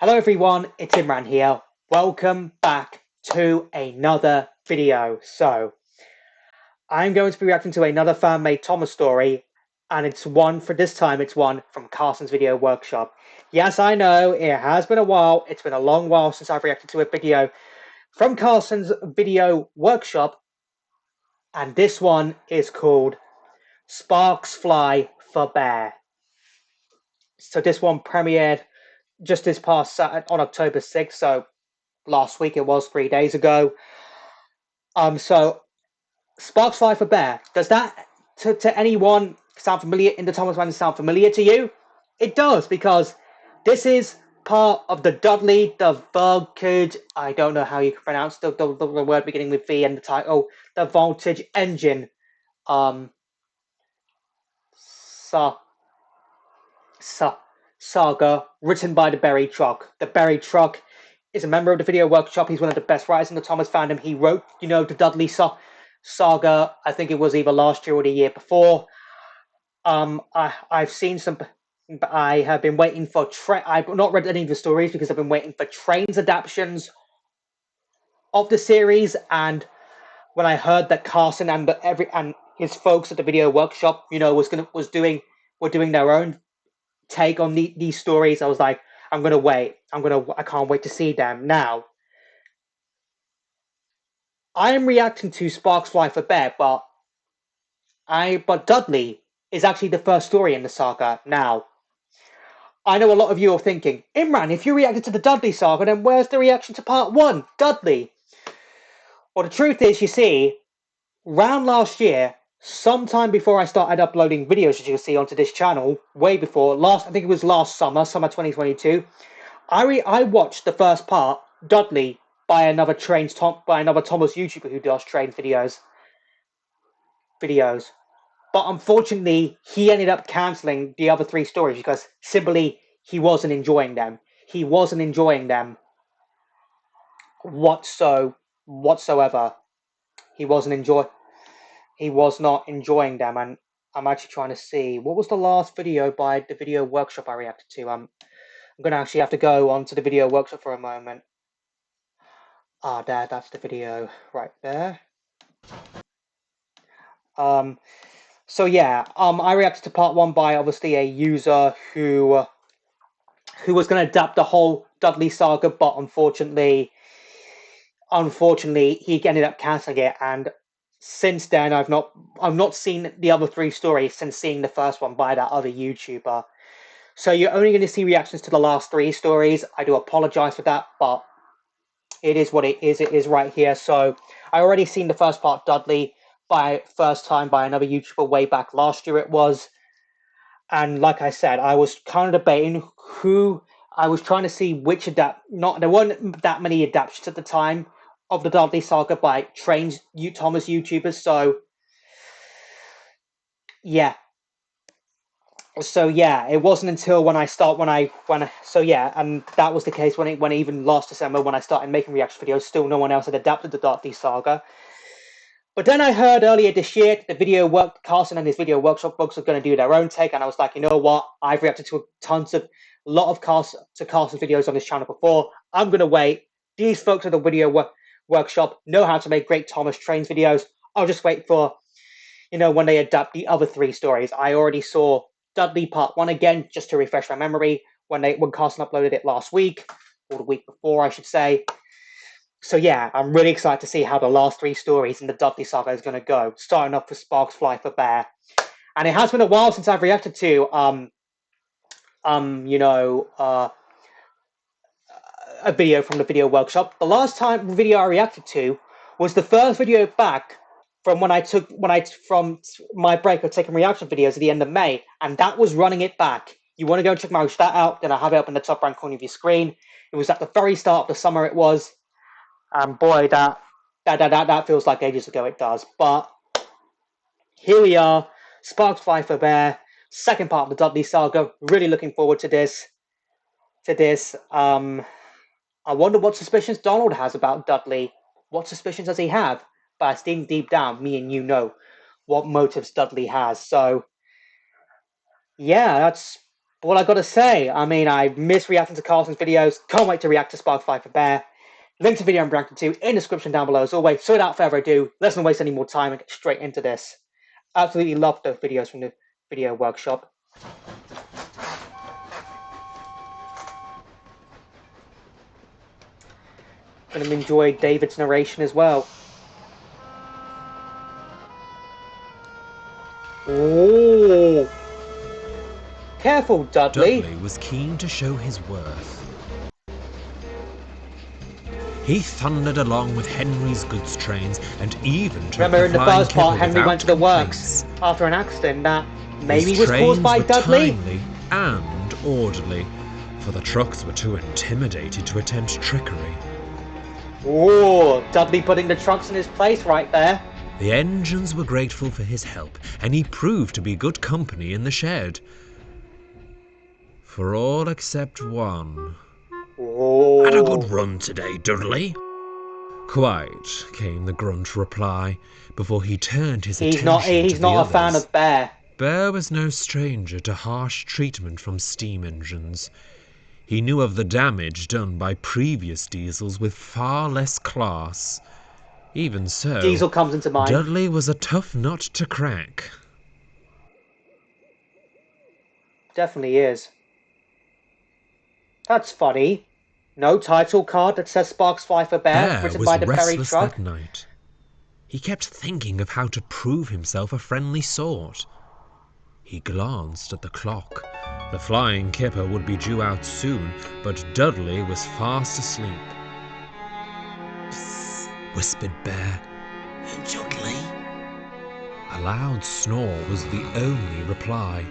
Hello everyone, it's Imran here. Welcome back to another video. So, I'm going to be reacting to another fan-made Thomas story, and it's one from Carson's Video Workshop. Yes, I know, it has been a while. It's been a long while since I've reacted to a video from Carson's Video Workshop, and this one is called Sparks Fly for Bear. So this one premiered just this past Saturday on October 6th, so last week it was 3 days ago. So Sparks Fly for Bear. Does that to anyone sound familiar in the Thomas Mann sound familiar to you? It does, because this is part of the Dudley the Voltage. I don't know how you can pronounce the word beginning with V and the title. The Voltage Engine. Sa, saga written by the Berry Truck. The Berry Truck is a member of the Video Workshop. He's one of the best writers in the Thomas fandom. He wrote, the Dudley saga. I think it was either last year or the year before. I've seen some. I have been waiting for. I've not read any of the stories because I've been waiting for Train's adaptations of the series. And when I heard that Carson and his folks at the Video Workshop, were doing their own take on these stories, I was like, I'm gonna wait. I can't wait to see them. Now, I am reacting to Sparks Fly for Bear, but Dudley is actually the first story in the saga. Now, I know a lot of you are thinking, Imran, if you reacted to the Dudley saga, then where's the reaction to part 1, Dudley? Well, the truth is, you see, round last year, sometime before I started uploading videos, as you can see, onto this channel, way before, I think it was last summer 2022, I watched the first part, Dudley, by another Thomas YouTuber who does train videos. But unfortunately, he ended up cancelling the other 3 stories because simply he wasn't enjoying them. He wasn't enjoying them whatsoever. He was not enjoying them, and I'm actually trying to see what was the last video by the Video Workshop I reacted to. I'm gonna actually have to go onto the Video Workshop for a moment. That's the video right there. So yeah, I reacted to part 1 by obviously a user who was going to adapt the whole Dudley saga, but unfortunately, he ended up cancelling it. And since then, I've not seen the other 3 stories since seeing the first one by that other YouTuber. So you're only going to see reactions to the last 3 stories. I do apologize for that, but it is what it is. It is right here. So I already seen the first part, Dudley, first time by another YouTuber way back last year it was. And like I said, I was kind of debating who I was trying to see which there weren't that many adaptations at the time of the Dudley saga by trained Thomas YouTubers. So yeah. So yeah, it wasn't until and that was the case when even last December when I started making reaction videos, still no one else had adapted the Dudley saga. But then I heard earlier this year Carson and his Video Workshop books are going to do their own take, and I was like, you know what? I've reacted to a lot of Carson's videos on this channel before. I'm going to wait. These folks at the Video Workshop know how to make great Thomas Trains videos. I'll just wait for, when they adapt the other 3 stories. I already saw Dudley Part 1 again, just to refresh my memory, when Carson uploaded it last week, or the week before, I should say. So yeah, I'm really excited to see how the last 3 stories in the Dudley saga is going to go, starting off with Sparks Fly for Bear. And it has been a while since I've reacted to a video from the Video Workshop. The last video I reacted to was the first video back from from my break of taking reaction videos at the end of May, and that was Running It Back. You want to go and check that out, then I have it up in the top right corner of your screen. It was at the very start of the summer it was. And boy, that feels like ages ago, it does. But here we are, Sparks Fly for Bear, second part of the Dudley saga. Really looking forward to this. I wonder what suspicions Donald has about Dudley. What suspicions does he have? But I think deep down, me and you know what motives Dudley has. So, yeah, What I gotta say, I mean, I miss reacting to Carlson's videos. Can't wait to react to Sparks Fight for Bear. Link to the video I'm reacting to in the description down below as always. So without further ado, let's not waste any more time and get straight into this. Absolutely love those videos from the video workshop. Gonna enjoy David's narration as well. Oh, careful, Dudley. Dudley was keen to show his worth. He thundered along with Henry's goods trains and even took Remember in the flying first part, kipper Henry went to the complaints. works after an accident that maybe His was caused by trains were Dudley. timely and orderly, for the trucks were too intimidated to attempt trickery. Oh, Dudley putting the trucks in his place right there. The engines were grateful for his help, and he proved to be good company in the shed. For all except one. Oh. Had a good run today, Dudley. Quite, came the grunt reply, before he turned his attention to the others. He's not a fan of Bear. Bear was no stranger to harsh treatment from steam engines. He knew of the damage done by previous diesels with far less class. Even so, Diesel comes into mind. Dudley was a tough nut to crack. Definitely is. That's funny. No title card that says Sparks Fight for Bear, Bear written was by the Perry restless truck. that night. He kept thinking of how to prove himself a friendly sort. He glanced at the clock. The flying kipper would be due out soon, but Dudley was fast asleep. Psst, whispered Bear. Dudley? A loud snore was the only reply.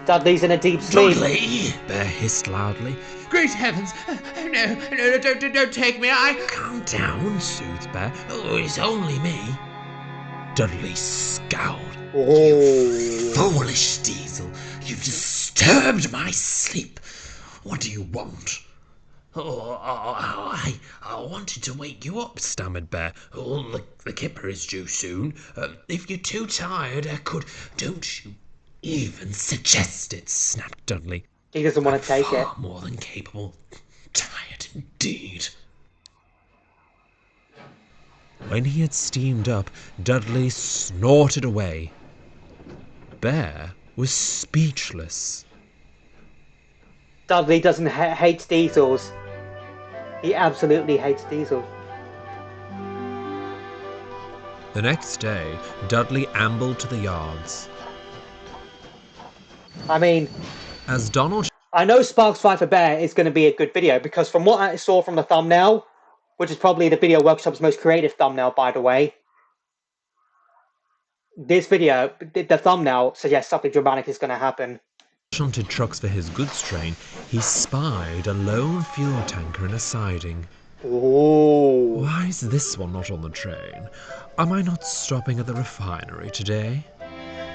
Dudley's in a deep sleep. Dudley! Bear hissed loudly. Great heavens! No, don't take me, Calm down, soothed Bear. Oh, it's only me. Dudley scowled. Oh. Foolish Diesel, you've disturbed my sleep. What do you want? I wanted to wake you up, stammered Bear. Oh, the kipper is due soon. If you're too tired, I could... Don't you even suggest it, snapped Dudley. He doesn't want to take it. Far more than capable. Tired indeed. When he had steamed up, Dudley snorted away. Bear was speechless. Dudley doesn't hate diesels. He absolutely hates diesels. The next day, Dudley ambled to the yards. I mean, As Donald... I know Sparks Fight for Bear is going to be a good video because from what I saw from the thumbnail, which is probably the Video Workshop's most creative thumbnail, by the way, this video, the thumbnail suggests something dramatic is going to happen. shunted trucks for his goods train, he spied a lone fuel tanker in a siding. Ooh. Why is this one not on the train? Am I not stopping at the refinery today?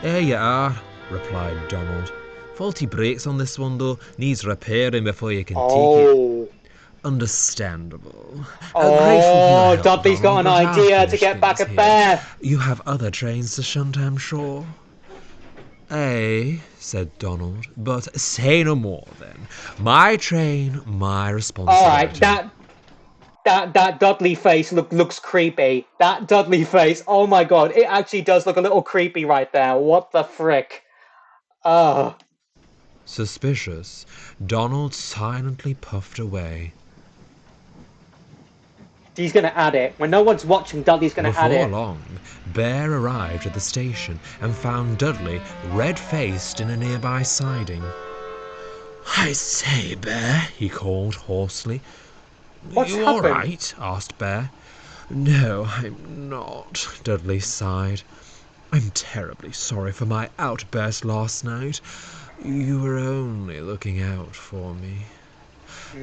There you are, replied Donald. Faulty brakes on this one, though. Needs repairing before you can take it. Understandable. Oh, Dudley's got an idea to get back at Bear. You have other trains to shunt, I'm sure. Said Donald, but say no more then. My train, my responsibility. Alright, that Dudley face looks creepy. That Dudley face, oh my god, it actually does look a little creepy right there. What the frick? Suspicious, Donald silently puffed away. He's gonna add it. When no one's watching, Dudley's gonna add it. Before long, Bear arrived at the station and found Dudley red-faced in a nearby siding. I say, Bear, he called hoarsely. What's You happened? all right? Asked Bear. No, I'm not, Dudley sighed. I'm terribly sorry for my outburst last night. You were only looking out for me.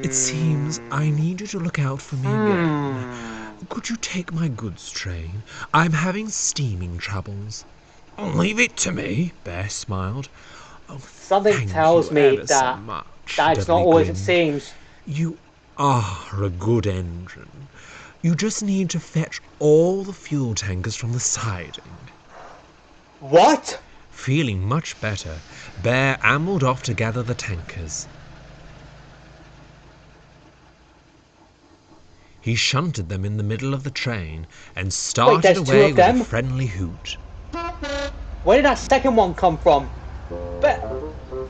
It seems I need you to look out for me again. Could you take my goods train? I'm having steaming troubles. Leave it to me, Bear smiled. Oh, Something tells me so that much, that's Dudley not always it grinned. seems. You are a good engine. You just need to fetch all the fuel tankers from the siding. What? Feeling much better, Bear ambled off to gather the tankers. He shunted them in the middle of the train and started there's two away of with them? a friendly hoot. Where did that second one come from? But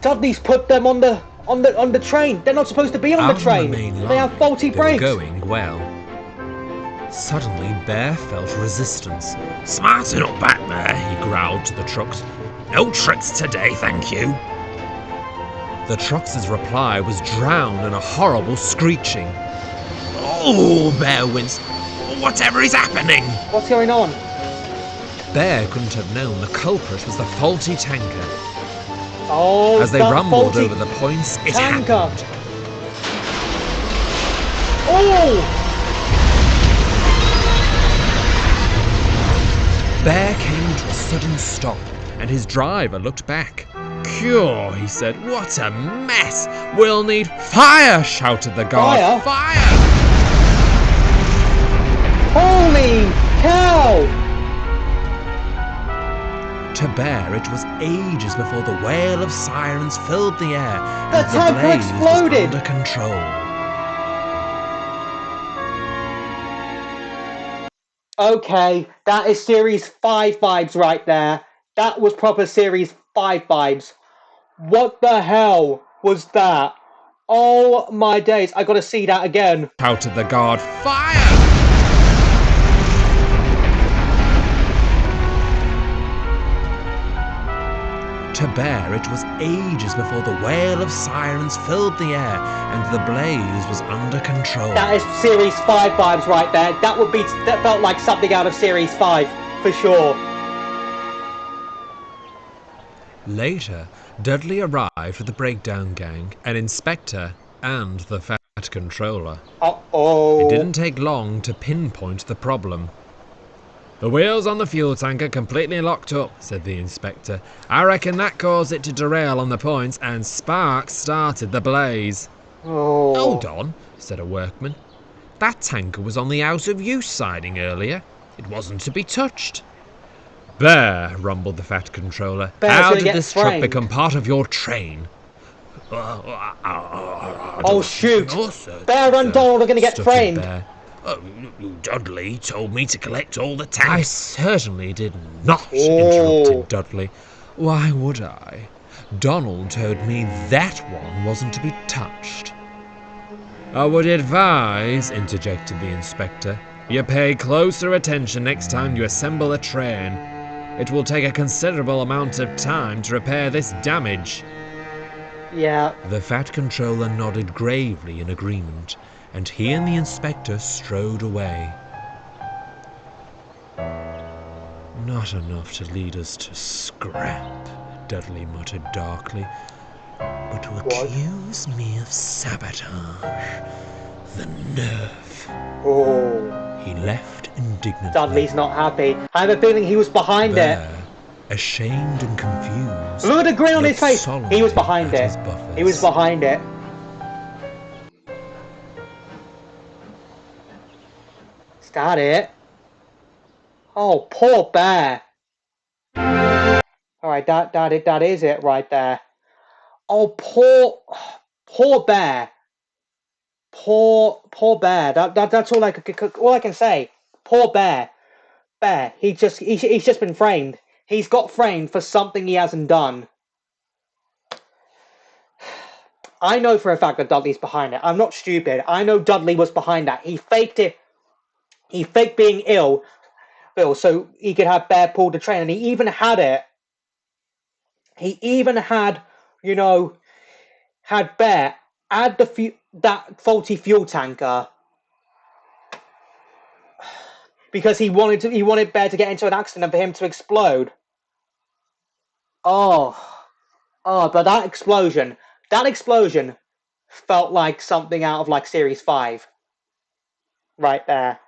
Dudley's put them on the train. They're not supposed to be on the Out train. on the main line, They have faulty they were brakes. going well. Suddenly, Bear felt resistance. "Smarten up back there," he growled to the trucks. "No tricks today, thank you." The trucks' reply was drowned in a horrible screeching. "Oh," Bear winced. "Whatever is happening?" What's going on? Bear couldn't have known the culprit was the faulty tanker. Oh, As they that rumbled faulty over the points, it tanker. happened. Oh! Bear came to a sudden stop, and his driver looked back. "Cure," he said. "What a mess! We'll need fire!" shouted the guard. Fire? Fire! Holy cow! To Bear, it was ages before the wail of sirens filled the air The and the tanker blaze was exploded! under control. Okay, that is Series 5 vibes right there. That was proper Series 5 vibes. What the hell was that? Oh my days, I gotta see that again. Shouted the guard. Fire! To Bear, it was ages before the wail of sirens filled the air and the blaze was under control. That is Series 5 vibes right there. That felt like something out of Series 5, for sure. Later, Dudley arrived with the breakdown gang, an inspector, and the Fat Controller. Uh-oh. It didn't take long to pinpoint the problem. "The wheels on the fuel tank are completely locked up," said the inspector. "I reckon that caused it to derail on the points, and sparks started the blaze." Oh. "Hold on," said a workman. "That tanker was on the out-of-use siding earlier. It wasn't to be touched." "Bear," rumbled the Fat Controller, Bear's "how gonna did get this truck framed. become part of your train?" Oh shoot! Bear and sir," Donald are gonna get stuttered framed. Bear. "Dudley told me to collect all the tanks." "I certainly did not," interrupted Dudley. "Why would I? Donald told me that one wasn't to be touched." "I would advise," interjected the inspector, "you pay closer attention next time you assemble a train. It will take a considerable amount of time to repair this damage." Yeah. The Fat Controller nodded gravely in agreement, and he and the inspector strode away. "Not enough to lead us to scrap," Dudley muttered darkly, "but to accuse me of sabotage. The nerve." Oh. He left indignantly. Dudley's not happy. I have a feeling he was behind it. Bear, ashamed and confused, Look at the grin on his looked face. solemnly He was behind at it. his buffers. He was behind it. Is that it? Oh, poor Bear. Alright, that is it right there. Oh, poor Bear. Poor Bear. That's all I can say. Poor Bear. Bear. He's just been framed. He's got framed for something he hasn't done. I know for a fact that Dudley's behind it. I'm not stupid. I know Dudley was behind that. He faked it. He faked being ill so he could have Bear pull the train, and he even had it. He even had, had Bear add that faulty fuel tanker because he wanted Bear to get into an accident and for him to explode. But that explosion felt like something out of like Series 5. Right there.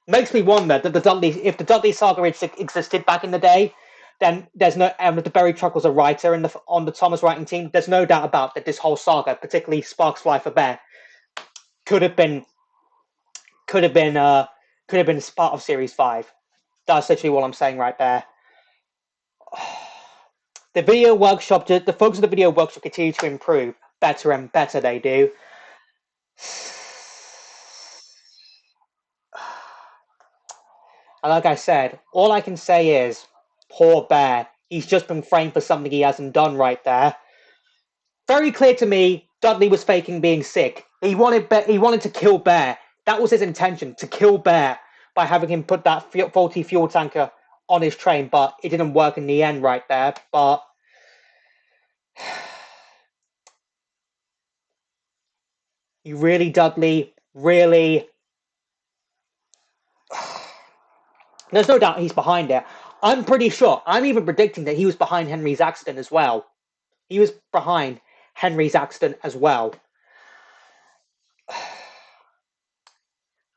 Makes me wonder that if the Dudley saga existed back in the day, then there's no, and the Berry Truck was a writer on the Thomas writing team, there's no doubt about that this whole saga, particularly Sparks Fly for Bear, could have been part of Series 5. That's literally what I'm saying right there. The video workshop, the folks at the video workshop continue to improve. Better and better they do. And like I said, all I can say is, poor Bear. He's just been framed for something he hasn't done right there. Very clear to me, Dudley was faking being sick. He wanted to kill Bear. That was his intention, to kill Bear by having him put that faulty fuel tanker on his train, but it didn't work in the end right there. But you really, Dudley, really... There's no doubt he's behind it. I'm pretty sure, I'm even predicting that he was behind Henry's accident as well. He was behind Henry's accident as well.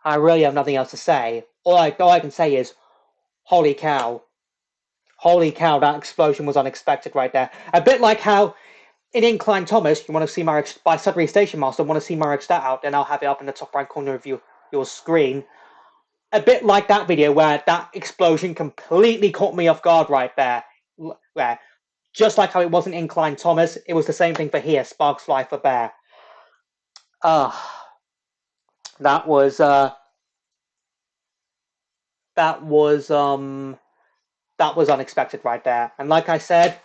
I really have nothing else to say. All I can say is, holy cow. Holy cow, that explosion was unexpected right there. A bit like how in Incline Thomas, you want to see my by Sudbury Station Master, want to see my stat out, then I'll have it up in the top right corner of your screen. A bit like that video where that explosion completely caught me off guard right there. Where, just like how it wasn't Incline Thomas, it was the same thing for here, Sparks Fly for Bear. That was unexpected right there. And like I said,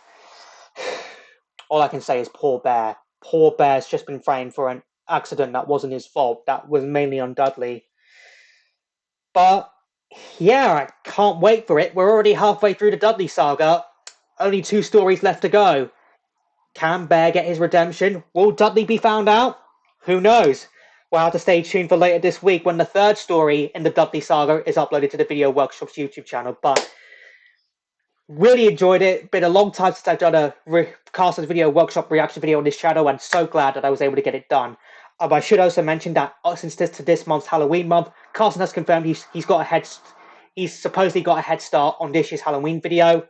all I can say is poor Bear. Poor Bear's just been framed for an accident that wasn't his fault. That was mainly on Dudley. But yeah, I can't wait for it. We're already halfway through the Dudley saga. Only 2 stories left to go. Can Bear get his redemption? Will Dudley be found out? Who knows? We'll have to stay tuned for later this week when the 3rd story in the Dudley saga is uploaded to the Video Workshop's YouTube channel. But really enjoyed it. Been a long time since I've done a Carson's Video Workshop reaction video on this channel, and so glad that I was able to get it done. I should also mention that since this month's Halloween month, Carson has confirmed he's supposedly got a head start on this year's Halloween video.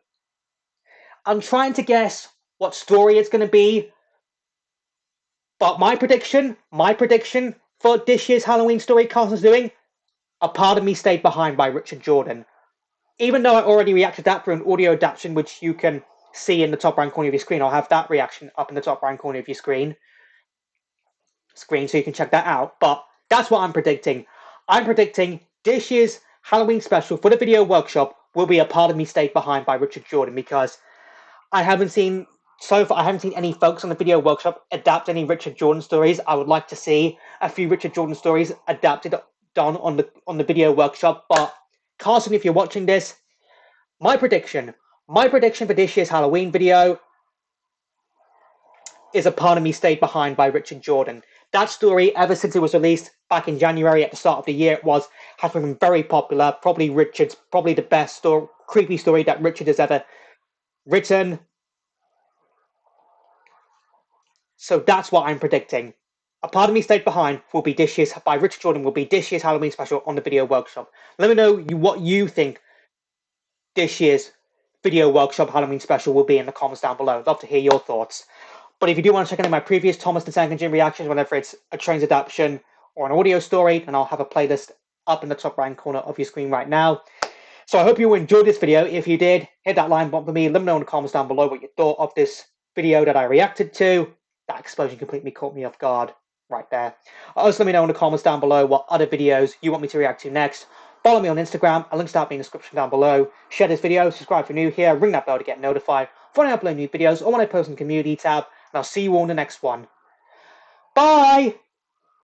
I'm trying to guess what story it's going to be, but my prediction for this year's Halloween story Carson's doing, A Part of Me Stayed Behind by Richard Jordan. Even though I already reacted to that through an audio adaptation, which you can see in the top right corner of your screen, I'll have that reaction up in the top right corner of your screen, so you can check that out. But that's what I'm predicting. I'm predicting this year's Halloween special for the Video Workshop will be A Part of Me Stayed Behind by Richard Jordan, because I haven't seen any folks on the Video Workshop adapt any Richard Jordan stories. I would like to see a few Richard Jordan stories adapted done on the Video Workshop. But Carson, if you're watching this, my prediction for this year's Halloween video is A Part of Me Stayed Behind by Richard Jordan. That story, ever since it was released back in January at the start of the year, has been very popular. Probably the best creepy story that Richard has ever written. So that's what I'm predicting. A Part of Me Stayed Behind will be by Richard Jordan will be this year's Halloween special on the Video Workshop. Let me know what you think this year's Video Workshop Halloween special will be in the comments down below. I'd love to hear your thoughts. But if you do want to check out my previous Thomas the Tank Engine reactions, whether it's a Trains adaptation or an audio story, then I'll have a playlist up in the top right corner of your screen right now. So I hope you enjoyed this video. If you did, hit that like button for me. Let me know in the comments down below what you thought of this video that I reacted to. That explosion completely caught me off guard right there. Also, let me know in the comments down below what other videos you want me to react to next. Follow me on Instagram. A link's down in the description down below. Share this video. Subscribe if you're new here. Ring that bell to get notified when I upload new videos or when I post in the community tab. And I'll see you all in the next one. Bye!